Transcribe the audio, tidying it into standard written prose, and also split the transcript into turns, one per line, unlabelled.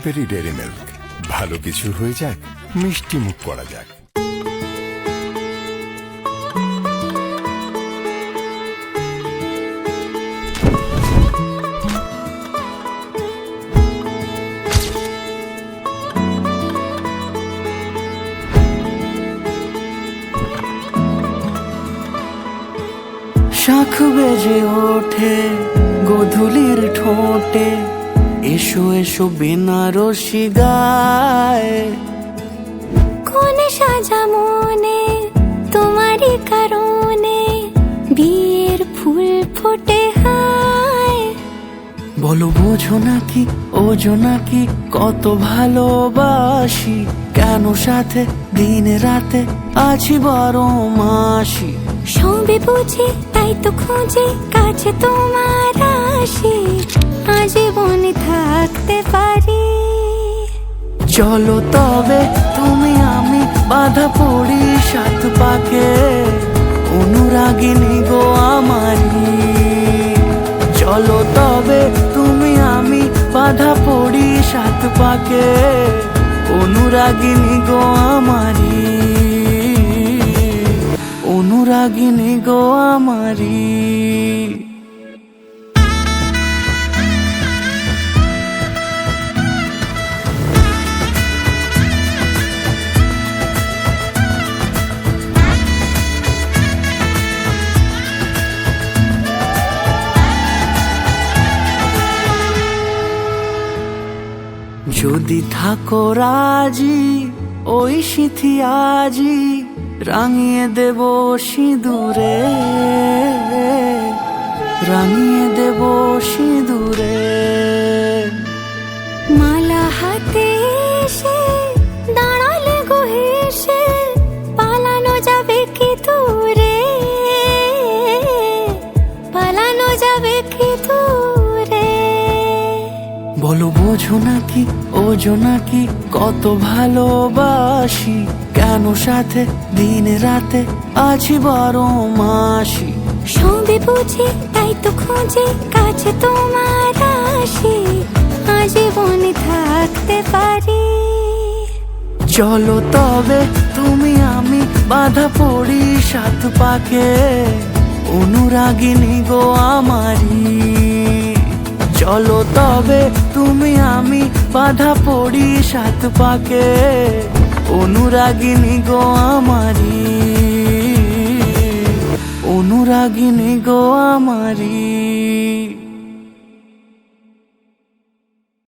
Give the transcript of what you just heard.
Peri dairy milk, ভালো কিছু হয়ে যাক, মিষ্টি মুখ করা যাক।
শাখ বেজে ওঠে গোধূলির ঠোঁটে, এসো এসো বেনারসি গায়।
কোন সাজা মনে তোমারই কারণে, বিয়ের ফুল ফোটে হায়।
বলো বোঝো নাকি ওজো নাকি কত ভালোবাসি, কেন সাথে দিন রাতে আছি বারো মাসি।
সবে বুঝি তাই তো খুঁজে কাছে তোমার আসি, আজীবনে থাকতে পারি।
চলো তবে তুমি আমি বাধা পড়ি সাত পাকে, অনুরাগিনী গো আমারি। চলো তবে তুমি আমি বাধা পড়ি সাত পাকে, অনুরাগিনী গো আমারি, অনুরাগিনী গো আমারি। যদি থাকো রাজি ওই সিঁথি আজি, রাঙিয়ে দেব সিঁদুরে, রাঙিয়ে দেব সিঁদুরে।
মালা হাতে এসে দাঁড়ালে গো হেসে, পালানো যাবে কি দূরে, পালানো যাবে কি দূরে।
বলো বোঝো নাকি ওজো নাকি কত ভালোবাসি, কেন সাথে দিন রাতে আছি বারো মাসি।
সবে বুঝি তাই তো খুঁজে কাছে তোমার আসি, আজীবনে থাকতে পারি।
চলো তবে তুমি আমি বাধা পড়ি সাত পাকে, অনুরাগিনী গো আমারি। চলো তবে তুমি আমি বাধা পড়ি সাত পাকে, অনুরাগিনী গো আমারি, অনুরাগিনী গো আমারি।